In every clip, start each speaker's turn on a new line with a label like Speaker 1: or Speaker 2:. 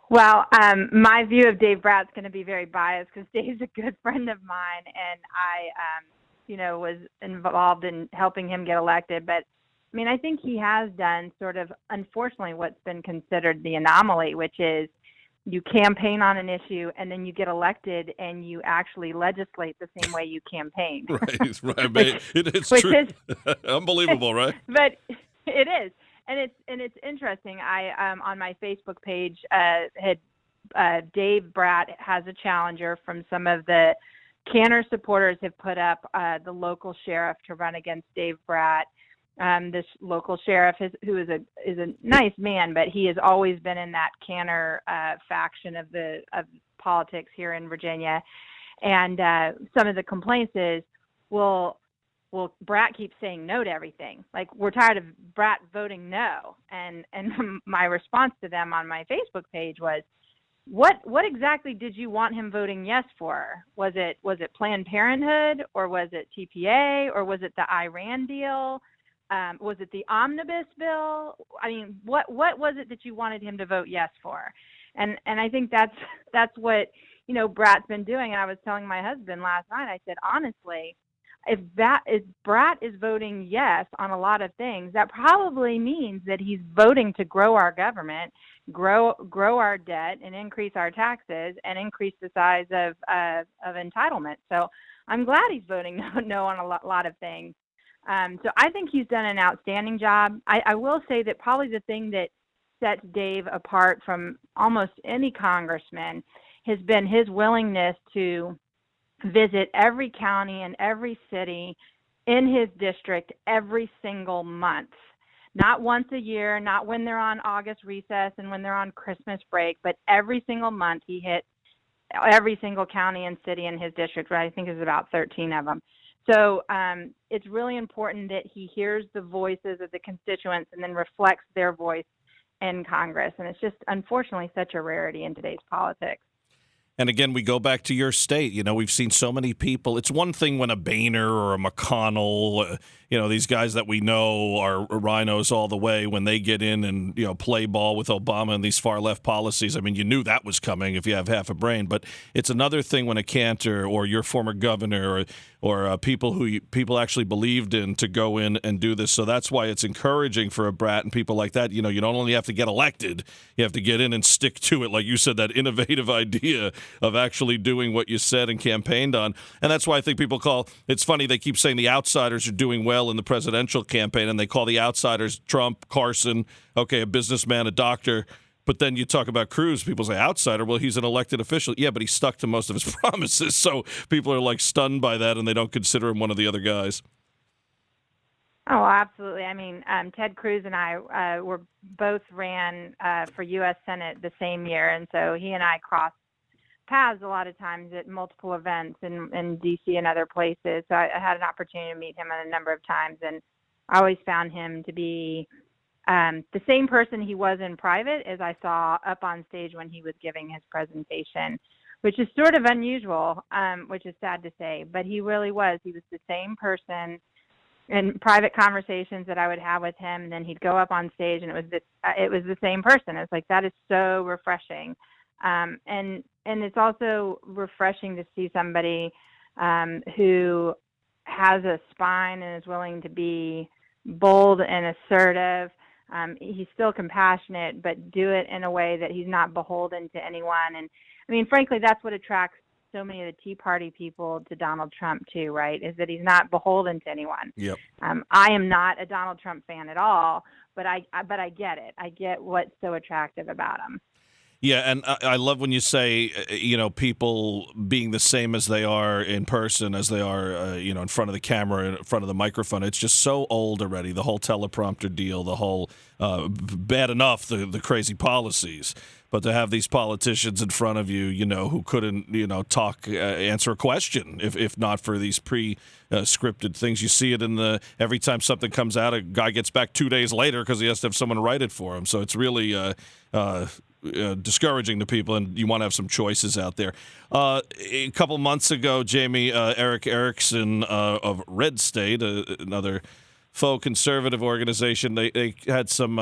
Speaker 1: Well, my view of Dave Bratt's going to be very biased because Dave's a good friend of mine, and I was involved in helping him get elected. But I mean, I think he has done sort of, unfortunately, what's been considered the anomaly, which is you campaign on an issue and then you get elected and you actually legislate the same way you campaigned.
Speaker 2: Right.
Speaker 1: which,
Speaker 2: It's
Speaker 1: which
Speaker 2: true.
Speaker 1: is,
Speaker 2: Unbelievable, right?
Speaker 1: but it is. And it's interesting. I on my Facebook page had Dave Bratt has a challenger from some of the Cantor supporters have put up the local sheriff to run against Dave Bratt. This local sheriff who is a nice man, but he has always been in that Cantor faction of politics here in Virginia. And some of the complaints is, well, Bratt keeps saying no to everything. Like, we're tired of Bratt voting no. And my response to them on my Facebook page was, what exactly did you want him voting yes for? Was it Planned Parenthood, or was it TPA, or was it the Iran deal? Was it the omnibus bill? I mean, what was it that you wanted him to vote yes for? And I think that's what Bratt's been doing. And I was telling my husband last night, I said, honestly, if Bratt is voting yes on a lot of things, that probably means that he's voting to grow our government, grow our debt, and increase our taxes, and increase the size of entitlement. So I'm glad he's voting no on a lot of things. So I think he's done an outstanding job. I will say that probably the thing that sets Dave apart from almost any congressman has been his willingness to visit every county and every city in his district every single month. Not once a year, not when they're on August recess and when they're on Christmas break, but every single month he hit every single county and city in his district, right? I think there's about 13 of them. So it's really important that he hears the voices of the constituents and then reflects their voice in Congress. And it's just, unfortunately, such a rarity in today's politics.
Speaker 2: And again, we go back to your state. We've seen so many people. It's one thing when a Boehner or a McConnell, these guys that we know are rhinos all the way, when they get in and, play ball with Obama and these far left policies. I mean, you knew that was coming if you have half a brain. But it's another thing when a Cantor or your former governor or people actually believed in to go in and do this. So that's why it's encouraging for a Bratt and people like that. You don't only have to get elected, you have to get in and stick to it. Like you said, that innovative idea of actually doing what you said and campaigned on. And that's why I think people it's funny, they keep saying the outsiders are doing well in the presidential campaign, and they call the outsiders Trump, Carson, okay, a businessman, a doctor. But then you talk about Cruz, people say outsider. Well, he's an elected official. Yeah, but he stuck to most of his promises. So people are stunned by that, and they don't consider him one of the other guys.
Speaker 1: Oh, absolutely. I mean, Ted Cruz and I were both ran for U.S. Senate the same year. And so he and I crossed paths a lot of times at multiple events in D.C. and other places. So I had an opportunity to meet him a number of times. And I always found him to be the same person he was in private as I saw up on stage when he was giving his presentation, which is sort of unusual, which is sad to say. But he really was. He was the same person in private conversations that I would have with him, and then he'd go up on stage, and it was the same person. It's like, that is so refreshing. And it's also refreshing to see somebody who has a spine and is willing to be bold and assertive. He's still compassionate, but do it in a way that he's not beholden to anyone. And I mean, frankly, that's what attracts so many of the Tea Party people to Donald Trump too, right? Is that he's not beholden to anyone.
Speaker 2: Yep.
Speaker 1: I am not a Donald Trump fan at all, but I get it. I get what's so attractive about him.
Speaker 2: Yeah, and I love when you say, people being the same as they are in person, as they are, in front of the camera, in front of the microphone. It's just so old already, the whole teleprompter deal, the whole bad enough, the crazy policies. But to have these politicians in front of you, who couldn't, talk, answer a question, if not for these pre-scripted things. You see it every time something comes out, a guy gets back 2 days later because he has to have someone write it for him. So it's really discouraging to people, and you want to have some choices out there. A couple months ago, Jamie, Eric Erickson of Red State, another faux conservative organization. They had some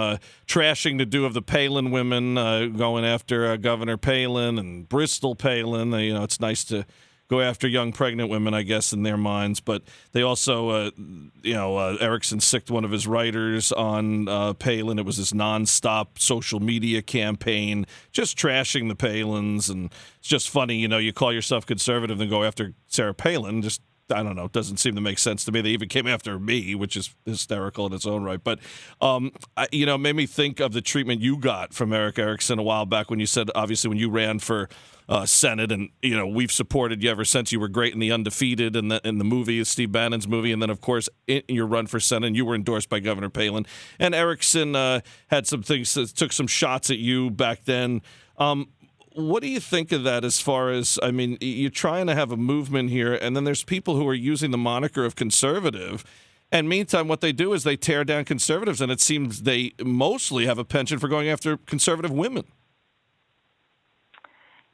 Speaker 2: trashing to do of the Palin women, going after Governor Palin and Bristol Palin. It's nice to go after young pregnant women, I guess, in their minds. But they also, Erickson sicked one of his writers on Palin. It was this nonstop social media campaign, just trashing the Palins. And it's just funny, you call yourself conservative and go after Sarah Palin. Just, I don't know, it doesn't seem to make sense to me. They even came after me, which is hysterical in its own right. But, made me think of the treatment you got from Eric Erickson a while back when you said, obviously, when you ran for Senate, and we've supported you ever since. You were great in The Undefeated and in the movie, Steve Bannon's movie, and then of course in your run for Senate, you were endorsed by Governor Palin. And Erickson had some things, took some shots at you back then. What do you think of that? As far as, you're trying to have a movement here, and then there's people who are using the moniker of conservative. And meantime, what they do is they tear down conservatives, and it seems they mostly have a penchant for going after conservative women.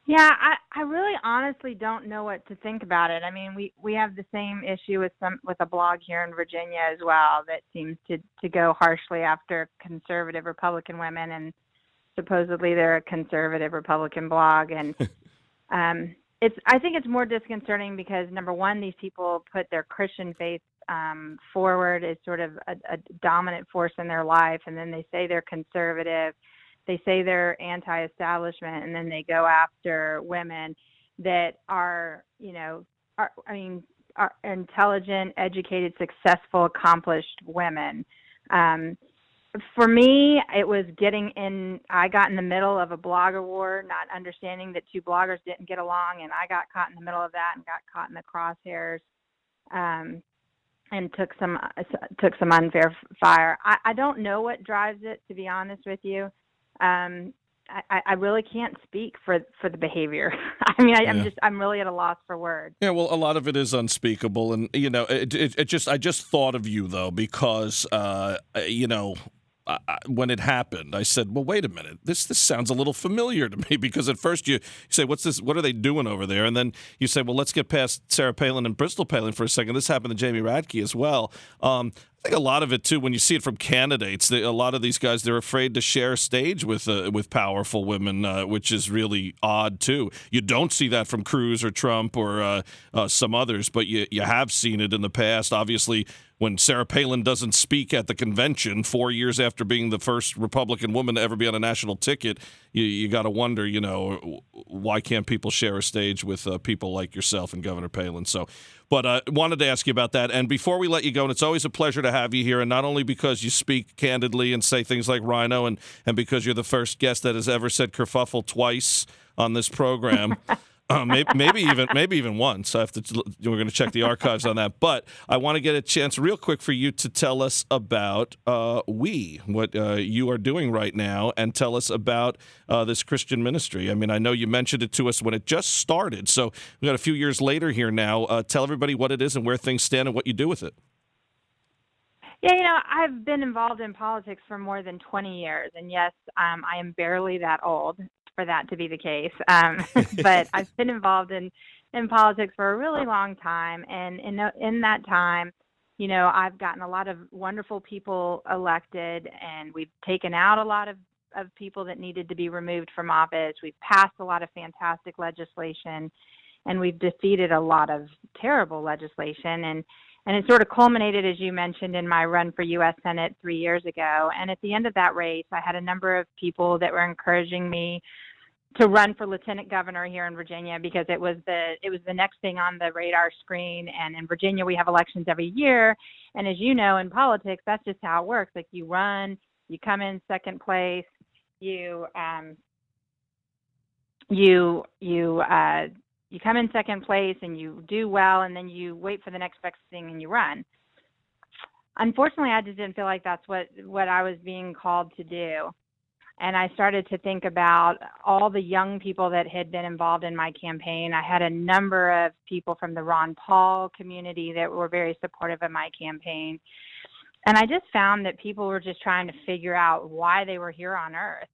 Speaker 1: Yeah, I really honestly don't know what to think about it. I mean, we have the same issue with a blog here in Virginia as well that seems to go harshly after conservative Republican women, and supposedly they're a conservative Republican blog. And I think it's more disconcerting because, number one, these people put their Christian faith forward as sort of a dominant force in their life, and then they say they're conservative. They say they're anti-establishment, and then they go after women that are intelligent, educated, successful, accomplished women. For me, it was I got in the middle of a blogger war, not understanding that two bloggers didn't get along, and I got caught in the middle of that and got caught in the crosshairs, and took some unfair fire. I don't know what drives it, to be honest with you. I really can't speak for the behavior. I'm really at a loss for words.
Speaker 2: Yeah, well, a lot of it is unspeakable, and I just thought of you though because when it happened, I said, well, wait a minute, this sounds a little familiar to me, because at first you say, what's this? What are they doing over there? And then you say, well, let's get past Sarah Palin and Bristol Palin for a second. This happened to Jamie Radtke as well. I think a lot of it, too, when you see it from candidates, a lot of these guys, they're afraid to share a stage with powerful women, which is really odd, too. You don't see that from Cruz or Trump or some others, but you have seen it in the past. Obviously, when Sarah Palin doesn't speak at the convention 4 years after being the first Republican woman to ever be on a national ticket, you got to wonder, why can't people share a stage with people like yourself and Governor Palin? But wanted to ask you about that. And before we let you go, and it's always a pleasure to have you here, and not only because you speak candidly and say things like rhino, and because you're the first guest that has ever said kerfuffle twice on this program. Maybe even once. We're going to check the archives on that. But I want to get a chance real quick for you to tell us about what you are doing right now, and tell us about this Christian ministry. I know you mentioned it to us when it just started, so we got a few years later here now. Tell everybody what it is and where things stand and what you do with it.
Speaker 1: Yeah, I've been involved in politics for more than 20 years, and yes, I am barely that old for that to be the case. But I've been involved in politics for a really long time. And in that time, I've gotten a lot of wonderful people elected, and we've taken out a lot of people that needed to be removed from office. We've passed a lot of fantastic legislation, and we've defeated a lot of terrible legislation. And it sort of culminated, as you mentioned, in my run for U.S. Senate 3 years ago. And at the end of that race, I had a number of people that were encouraging me to run for lieutenant governor here in Virginia, because it was the next thing on the radar screen. And in Virginia, we have elections every year. And as you know, in politics, that's just how it works. Like, you run, you come in second place, you come in second place and you do well, and then you wait for the next best thing and you run. Unfortunately, I just didn't feel like that's what I was being called to do. And I started to think about all the young people that had been involved in my campaign. I had a number of people from the Ron Paul community that were very supportive of my campaign. And I just found that people were just trying to figure out why they were here on earth,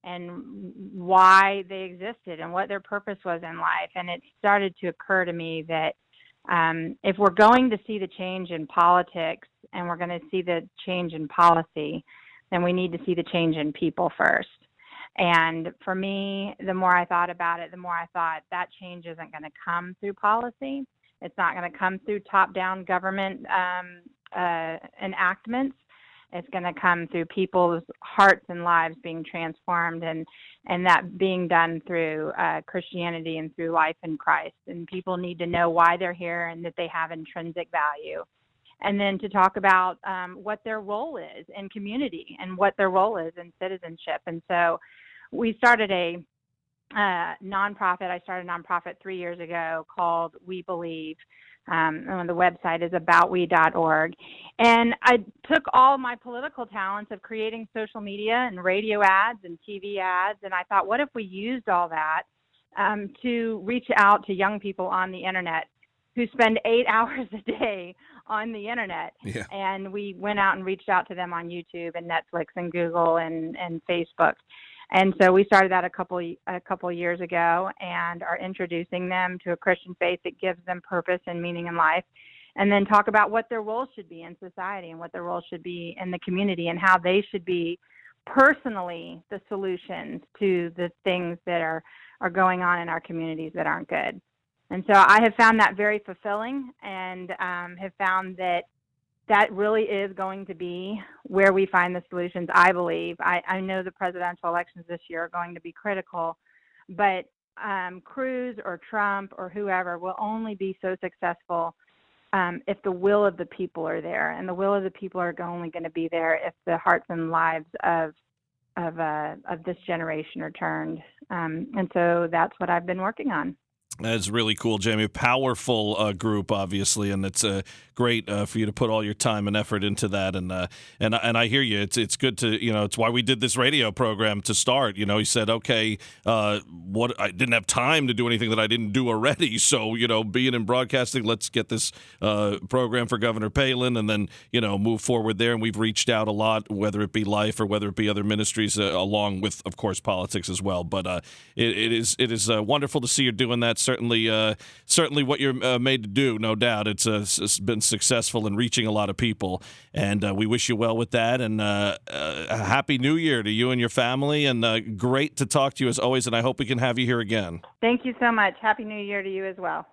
Speaker 1: and why they existed, and what their purpose was in life. And it started to occur to me that if we're going to see the change in politics and we're going to see the change in policy, then we need to see the change in people first. And for me, the more I thought about it, the more I thought that change isn't going to come through policy. It's not going to come through top-down government enactments. It's going to come through people's hearts and lives being transformed, and that being done through Christianity and through life in Christ. And people need to know why they're here and that they have intrinsic value. And then to talk about what their role is in community and what their role is in citizenship. And so we started a nonprofit. I started a nonprofit 3 years ago called We Believe. And the website is aboutwe.org. And I took all my political talents of creating social media and radio ads and TV ads, and I thought, what if we used all that to reach out to young people on the internet who spend 8 hours a day on the internet?
Speaker 2: Yeah.
Speaker 1: And we went out and reached out to them on YouTube and Netflix and Google and Facebook. And so we started that a couple years ago and are introducing them to a Christian faith that gives them purpose and meaning in life, and then talk about what their role should be in society and what their role should be in the community and how they should be personally the solutions to the things that are going on in our communities that aren't good. And so I have found that very fulfilling, and have found that really is going to be where we find the solutions, I believe. I know the presidential elections this year are going to be critical, but Cruz or Trump or whoever will only be so successful if the will of the people are there. And the will of the people are only going to be there if the hearts and lives of this generation are turned. And so that's what I've been working on.
Speaker 2: That's really cool, Jamie. Powerful group, obviously, and it's great for you to put all your time and effort into that. And I hear you. It's good to, it's why we did this radio program to start. You said, okay, what I didn't have time to do anything that I didn't do already. So being in broadcasting, let's get this program for Governor Palin, and then move forward there. And we've reached out a lot, whether it be Life or whether it be other ministries, along with, of course, politics as well. But it is wonderful to see you doing that. Certainly what you're made to do, no doubt. It's been successful in reaching a lot of people, and we wish you well with that. And a Happy New Year to you and your family, and great to talk to you as always, and I hope we can have you here again.
Speaker 1: Thank you so much. Happy New Year to you as well.